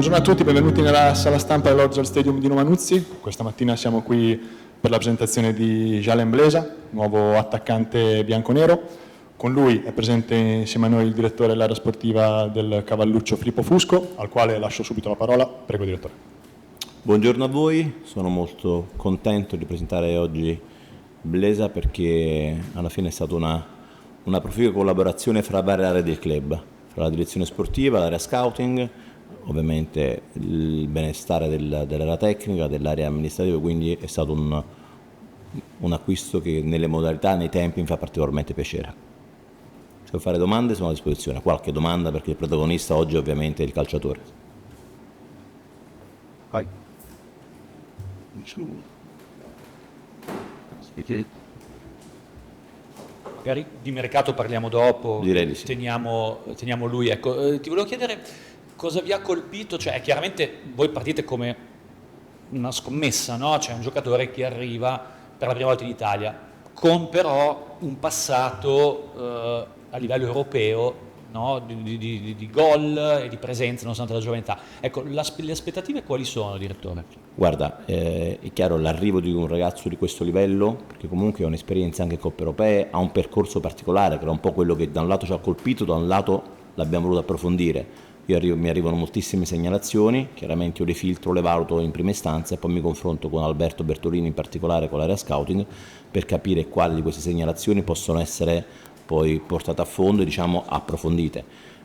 Buongiorno a tutti, benvenuti nella sala stampa dell'Orgel Stadium di Numanuzzi. Questa mattina siamo qui per la presentazione di Jalen Blesa, nuovo attaccante bianconero. Con lui è presente insieme a noi il direttore dell'area sportiva del Cavalluccio Filippo Fusco, al quale lascio subito la parola. Prego, direttore. Buongiorno a voi, sono molto contento di presentare oggi Blesa perché alla fine è stata una proficua collaborazione fra varie aree del club, fra la direzione sportiva, l'area scouting, ovviamente il benestare dell'area tecnica, dell'area amministrativa, quindi è stato un acquisto che nelle modalità, nei tempi mi fa particolarmente piacere. Se vuoi fare domande sono a disposizione, qualche domanda perché il protagonista oggi ovviamente è il calciatore. Vai. Magari di mercato parliamo dopo. Direi di sì. Teniamo lui. Ecco, ti volevo chiedere cosa vi ha colpito, cioè chiaramente voi partite come una scommessa, no? C'è un giocatore che arriva per la prima volta in Italia, con però un passato a livello europeo, no? di gol e di presenza nonostante la gioventà. Ecco, le aspettative quali sono, direttore? Guarda, è chiaro l'arrivo di un ragazzo di questo livello, perché comunque ha un'esperienza anche in Coppe Europee, ha un percorso particolare che era un po' quello che da un lato ci ha colpito, da un lato l'abbiamo voluto approfondire. Mi arrivano moltissime segnalazioni, chiaramente io le filtro, le valuto in prima istanza e poi mi confronto con Alberto Bertolini, in particolare con l'area scouting, per capire quali di queste segnalazioni possono essere poi portate a fondo e diciamo approfondite.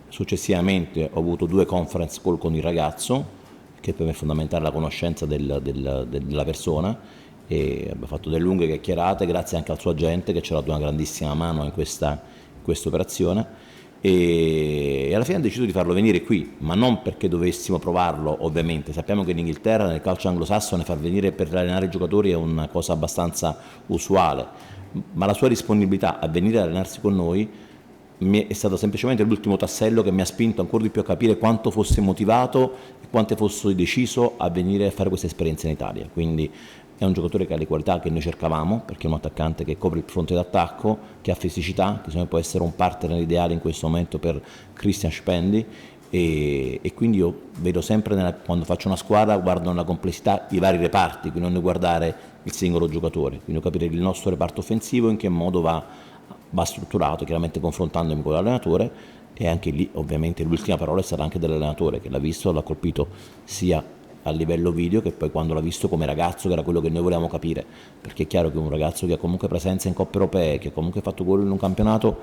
Successivamente ho avuto 2 conference call con il ragazzo, che per me è fondamentale la conoscenza della persona, e abbiamo fatto delle lunghe chiacchierate grazie anche al suo agente che ci ha dato una grandissima mano in questa operazione, e alla fine ha deciso di farlo venire qui, ma non perché dovessimo provarlo, ovviamente sappiamo che in Inghilterra nel calcio anglosassone far venire per allenare i giocatori è una cosa abbastanza usuale, ma la sua disponibilità a venire ad allenarsi con noi è stato semplicemente l'ultimo tassello che mi ha spinto ancora di più a capire quanto fosse motivato e quanto fosse deciso a venire a fare questa esperienza in Italia. Quindi è un giocatore che ha le qualità che noi cercavamo, perché è un attaccante che copre il fronte d'attacco, che ha fisicità, che secondo me può essere un partner ideale in questo momento per Christian Spendi, e quindi io vedo sempre quando faccio una squadra guardo nella complessità i vari reparti, quindi non guardare il singolo giocatore, quindi capire il nostro reparto offensivo in che modo va strutturato, chiaramente confrontandomi con l'allenatore, e anche lì ovviamente l'ultima parola è stata anche dell'allenatore che l'ha visto, l'ha colpito sia a livello video che poi quando l'ha visto come ragazzo, che era quello che noi volevamo capire, perché è chiaro che un ragazzo che ha comunque presenza in Coppe Europee, che ha comunque fatto gol in un campionato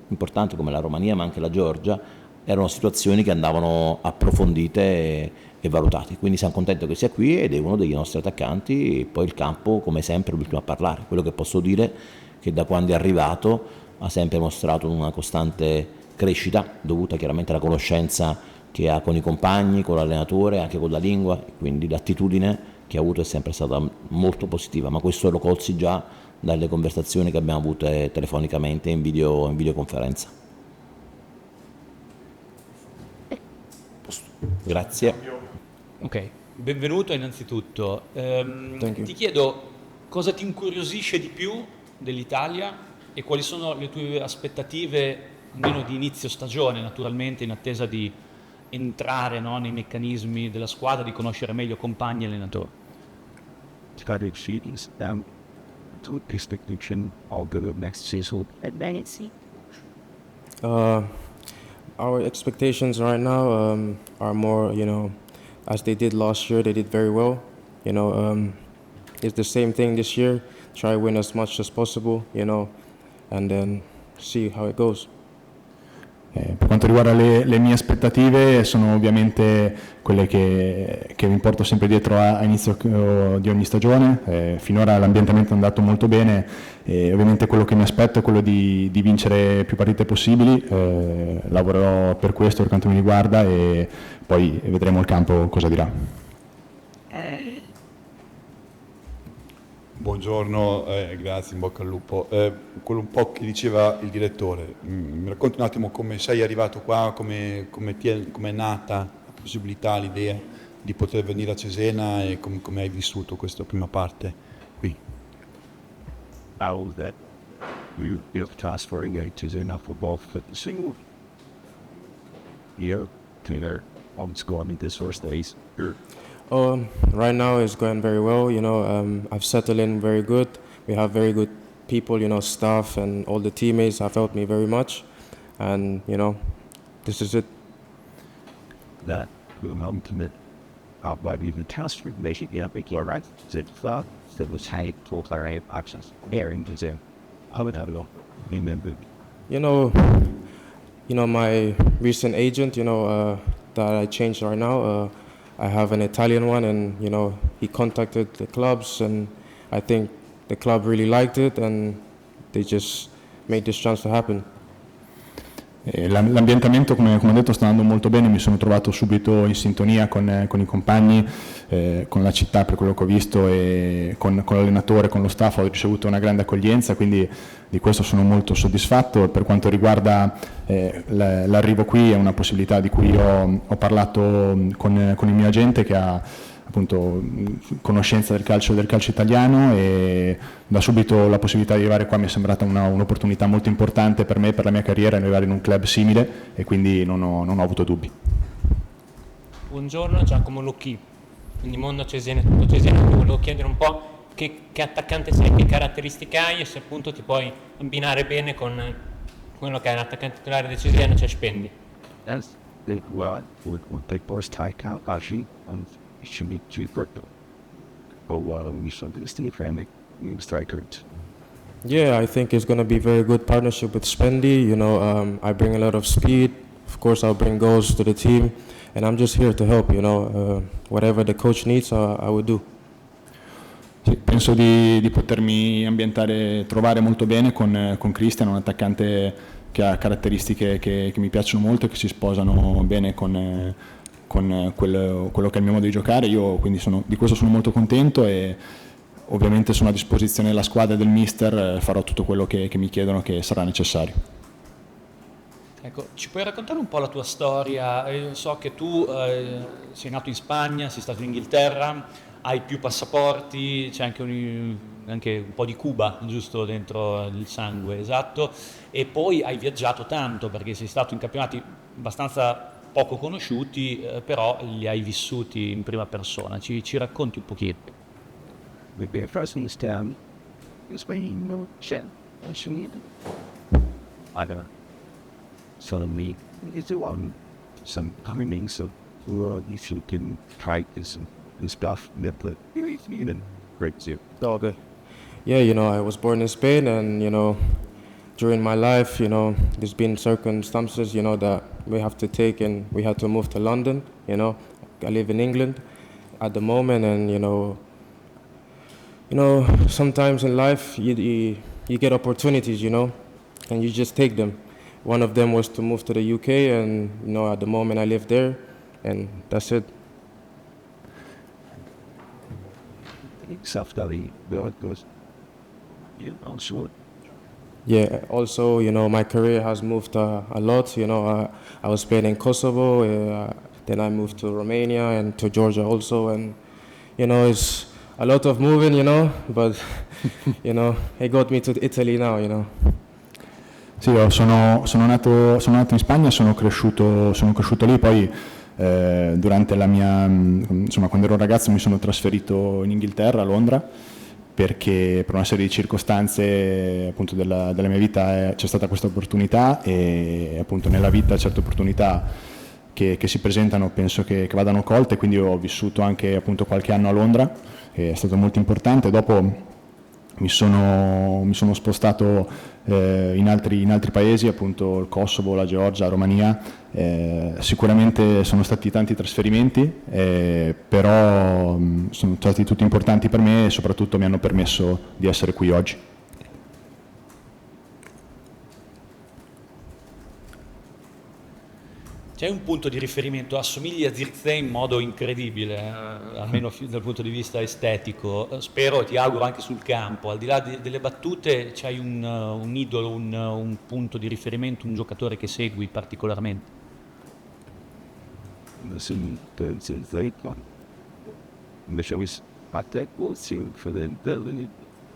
importante come la Romania ma anche la Georgia, erano situazioni che andavano approfondite e valutate, quindi siamo contenti che sia qui ed è uno degli nostri attaccanti. E poi il campo come sempre è l'ultimo a parlare, quello che posso dire che da quando è arrivato ha sempre mostrato una costante crescita dovuta chiaramente alla conoscenza che ha con i compagni, con l'allenatore, anche con la lingua, quindi l'attitudine che ha avuto è sempre stata molto positiva, ma questo lo colsi già dalle conversazioni che abbiamo avuto telefonicamente in videoconferenza. Grazie. Ok, benvenuto innanzitutto. Ti chiedo cosa ti incuriosisce di più dell'Italia e quali sono le tue aspettative, almeno di inizio stagione, naturalmente in attesa di entrare, no, nei meccanismi della squadra, di conoscere meglio compagni e allenatori. To expectation of the next season. Our expectations right now are more, as they did last year, they did very well. It's the same thing this year. Try to win as much as possible, and then see how it goes. Per quanto riguarda le mie aspettative sono ovviamente quelle che mi porto sempre dietro a inizio di ogni stagione. Finora l'ambientamento è andato molto bene e ovviamente quello che mi aspetto è quello di vincere più partite possibili. Lavorerò per questo per quanto mi riguarda e poi vedremo il campo cosa dirà. Buongiorno, grazie, in bocca al lupo. Quello un po' che diceva il direttore, mi racconti un attimo come sei arrivato qua, come è nata la possibilità, l'idea di poter venire a Cesena e come hai vissuto questa prima parte qui? How that you're transferring to Cesena for both the single year to their How's going in this first days? Right now it's going very well. I've settled in very good. We have very good people, staff and all the teammates have helped me very much. And, this is it. That will ultimate by even task information yeah, big you're right. That was high to clarify actions. Aaron is there. How would have it all? Remember. My recent agent, that I changed right now, I have an Italian one and, he contacted the clubs and I think the club really liked it and they just made this transfer happen. L'ambientamento, come ho detto, sta andando molto bene, mi sono trovato subito in sintonia con i compagni, con la città per quello che ho visto e con l'allenatore, con lo staff, ho ricevuto una grande accoglienza, quindi di questo sono molto soddisfatto. Per quanto riguarda l'arrivo qui, è una possibilità di cui ho parlato con il mio agente che ha appunto conoscenza del calcio italiano e da subito la possibilità di arrivare qua mi è sembrata un'opportunità molto importante per me e per la mia carriera, arrivare in un club simile e quindi non ho avuto dubbi. Buongiorno, Giacomo Lucchi, quindi Mondo Cesena, tutto Cesena, ti volevo chiedere un po' che attaccante sei, che caratteristiche hai e se appunto ti puoi abbinare bene con quello che è l'attaccante titolare del Cesena, cioè Spendi. That's the well with the first take out actually it should be too quick. But we should do Steve Ramick, striker. Yeah, I think it's going to be a very good partnership with Spendy. I bring a lot of speed. Of course, I'll bring goals to the team. And I'm just here to help, whatever the coach needs, I will do. Sì, penso di potermi trovare molto bene con Christian, un attaccante che ha caratteristiche che mi piacciono molto e che si sposano bene con quello che è il mio modo di giocare. Io quindi di questo sono molto contento e ovviamente sono a disposizione della squadra e del mister, farò tutto quello che mi chiedono che sarà necessario. Ecco, ci puoi raccontare un po' la tua storia? Io so che tu sei nato in Spagna, sei stato in Inghilterra, hai più passaporti, c'è anche un po' di Cuba, giusto, dentro il sangue, esatto, e poi hai viaggiato tanto perché sei stato in campionati abbastanza poco conosciuti, però li hai vissuti in prima persona. Ci racconti un pochino? Maybe first in this town, Spain, no, shit, actually, I don't know. Suddenly, it's one some timing, so if you can try this and stuff, that even great too. Okay. Yeah, I was born in Spain and, during my life, there's been circumstances, that we have to take and we had to move to London, I live in England at the moment and, sometimes in life you get opportunities, and you just take them. One of them was to move to the UK and, at the moment I live there and that's it. Self-study, because sure. Yeah, also, my career has moved a lot. I was playing in Kosovo, then I moved to Romania and to Georgia also. And, it's a lot of moving, but, it got me to Italy now, Sì, sono nato in Spagna, sono cresciuto lì, poi durante la mia, quando ero ragazzo mi sono trasferito in Inghilterra, a Londra, perché per una serie di circostanze appunto della mia vita c'è stata questa opportunità e appunto nella vita certe opportunità che si presentano penso che vadano colte, quindi ho vissuto anche appunto qualche anno a Londra, è stato molto importante. Dopo mi sono spostato in altri paesi, appunto il Kosovo, la Georgia, la Romania, sicuramente sono stati tanti trasferimenti, però sono stati tutti importanti per me e soprattutto mi hanno permesso di essere qui oggi. C'è un punto di riferimento, assomigli a Zirkzee in modo incredibile, almeno dal punto di vista estetico. Spero e ti auguro anche sul campo, al di là delle battute, c'hai un idolo, un punto di riferimento, un giocatore che segui particolarmente? Listen, the one. The show is attack will see for the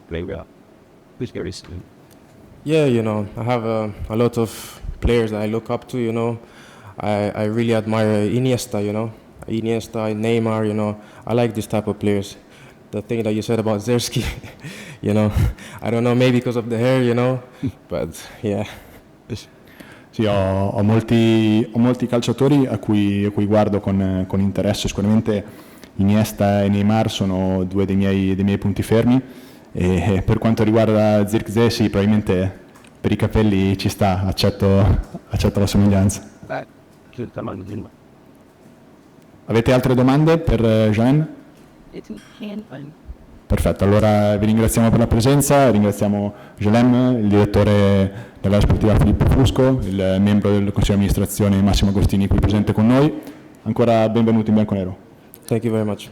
play well. It's very Yeah, I have a lot of players that I look up to, I really admire Iniesta, you know. Iniesta, Neymar, you know. I like this type of players. The thing that you said about Zerski, you know, I don't know, maybe because of the hair, you know, but yeah. Sì, ho molti calciatori a cui guardo con interesse. Sicuramente Iniesta e Neymar sono due dei miei punti fermi, e per quanto riguarda Zirkzee, sì, probabilmente per i capelli ci sta, accetto la somiglianza. Avete altre domande per Joanne? Perfetto, allora vi ringraziamo per la presenza, ringraziamo Jolem, il direttore dell'area sportiva Filippo Fusco, il membro del Consiglio di amministrazione Massimo Agostini qui presente con noi. Ancora benvenuti in bianconero. Thank you very much.